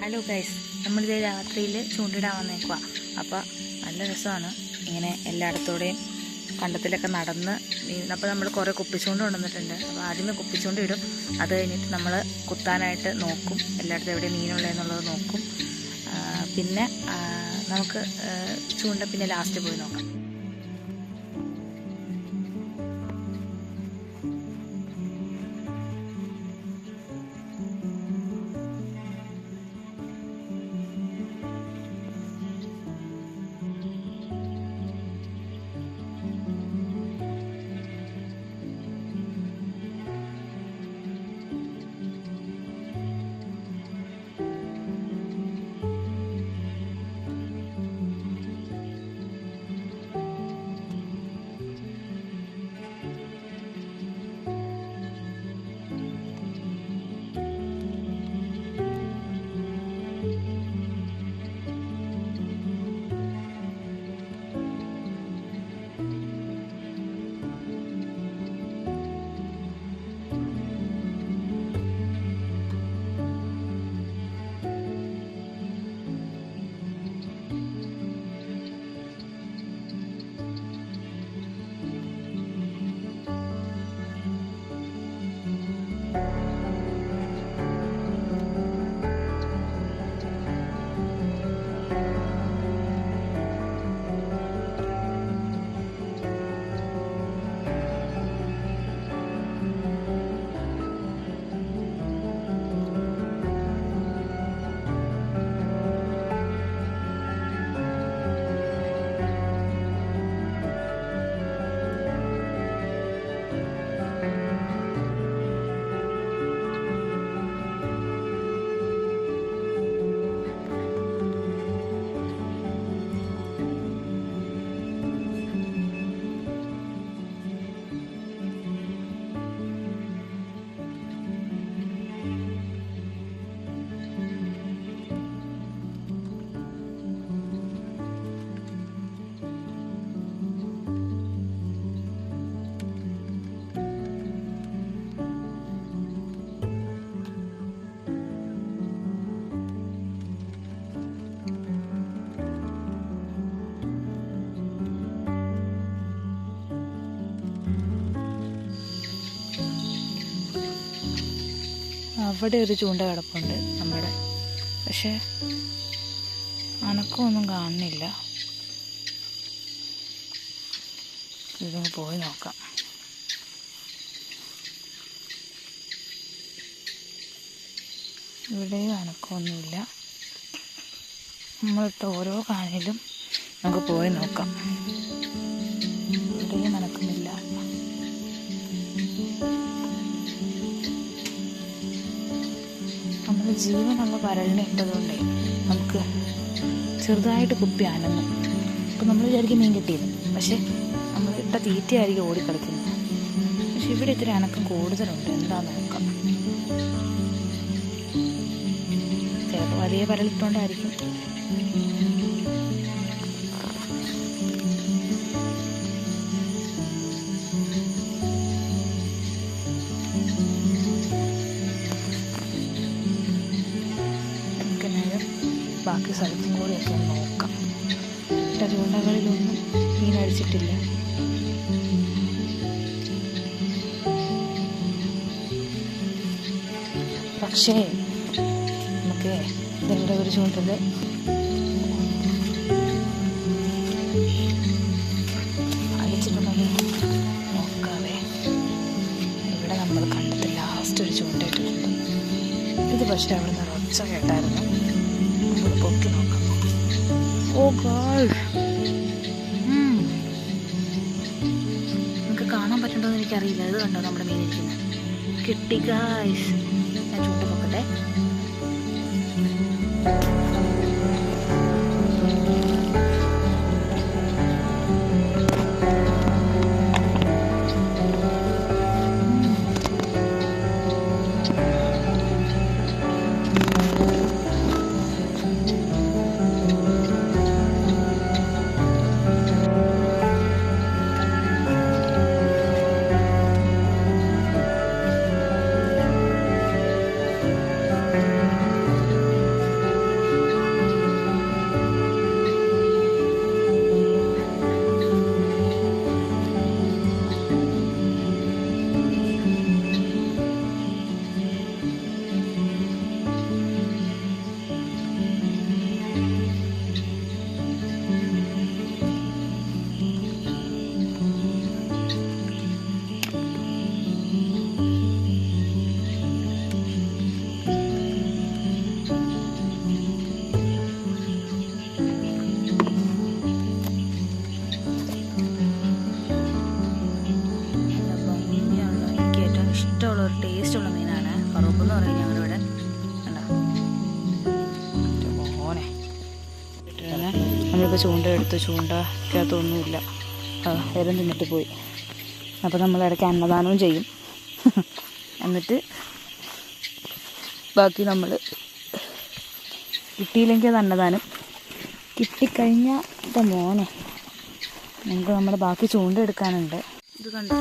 Hello guys, നമ്മളിത് രാത്രിയിൽ ചൂണ്ടിടാൻ വന്നേക്കുക. അപ്പോൾ നല്ല രസമാണ് ഇങ്ങനെ എല്ലായിടത്തോടെയും കണ്ടത്തിലൊക്കെ നടന്ന്. അപ്പോൾ നമ്മൾ കുറേ കുപ്പിച്ചൂണ്ട് കൊണ്ടുവന്നിട്ടുണ്ട്. അപ്പോൾ ആദ്യമേ കുപ്പിച്ചൂണ്ട് ഇടും. അത് കഴിഞ്ഞിട്ട് നമ്മൾ കുത്താനായിട്ട് നോക്കും, എല്ലായിടത്തും എവിടെ മീനുള്ളതെന്നുള്ളത് നോക്കും. പിന്നെ നമുക്ക് ചൂണ്ട പിന്നെ ലാസ്റ്റ് പോയി നോക്കാം. അവിടെ ഒരു ചൂണ്ട കിടപ്പുണ്ട് നമ്മുടെ, പക്ഷേ അനക്കമൊന്നും കാണുന്നില്ല. ഇതൊന്ന് പോയി നോക്കാം. ഇവിടെയും അനക്കമൊന്നുമില്ല. നമ്മളിട്ട് ഓരോ കാണിലും നമുക്ക് പോയി നോക്കാം. ഇവിടെയും അനക്കുന്നില്ല. നമ്മൾ ജീവനുള്ള പരലിനെ ഇട്ടതുകൊണ്ടേ നമുക്ക് ചെറുതായിട്ട് കുപ്പി അനങ്ങും. അപ്പം നമ്മൾ വിചാരിക്കും മീൻ കിട്ടിയത്, പക്ഷെ നമ്മൾ ഇട്ട തീറ്റയായിരിക്കും ഓടിക്കളിക്കുന്നത്. പക്ഷെ ഇവിടെ ഇത്തിരി അനക്കം കൂടുതലുണ്ട്. എന്താണെന്ന് നോക്കാം. ചിലപ്പോൾ വലിയ പരലിട്ടുകൊണ്ടായിരിക്കും. ബാക്കി സ്ഥലത്തും കൂടിയൊക്കെ ഒന്ന് നോക്കാം. ഇട്ട ചൂണ്ടകളിലൊന്നും മീനടിച്ചിട്ടില്ല. പക്ഷേ നമുക്ക് ഇതിൻ്റെ ഒരു ചൂണ്ടല് അടിച്ചിട്ടുണ്ടെങ്കിൽ നോക്കാവേ. ഇവിടെ നമ്മൾ കണ്ടത് ലാസ്റ്റ് ഒരു ചൂണ്ട ഇട്ടിട്ടുണ്ട്. ഇത് പക്ഷേ അവിടെ നിന്ന് ഒച്ച കേട്ടായിരുന്നു. പൊക്കി നോക്കാം. ഓ ഗോഡ്, നിങ്ങൾക്ക് കാണാൻ പറ്റുണ്ടോ എന്ന് എനിക്കറിയില്ല. ഇത് കണ്ടോ നമ്മുടെ മീൻ ഇരിക്കുന്നത്? കിട്ടി ഗായ്സ്. ഞാൻ ചൂണ്ട നോക്കട്ടെ. എന്ന് പറയും ഞങ്ങളിവിടെ. കണ്ടോ ഓനെ നമ്മളിപ്പോൾ ചൂണ്ട എടുത്തു. ചൂണ്ടക്കകത്തൊന്നുമില്ല, എരം തിന്നിട്ട് പോയി. അപ്പോൾ നമ്മളിടയ്ക്ക് അന്നദാനവും ചെയ്യും. എന്നിട്ട് ബാക്കി നമ്മൾ കിട്ടിയില്ലെങ്കിൽ അത് അന്നദാനം, കിട്ടിക്കഴിഞ്ഞാൽ ഇതാ മോനെ നമുക്ക് നമ്മുടെ ബാക്കി ചൂണ്ട എടുക്കാനുണ്ട്. ഇത് കണ്ടോ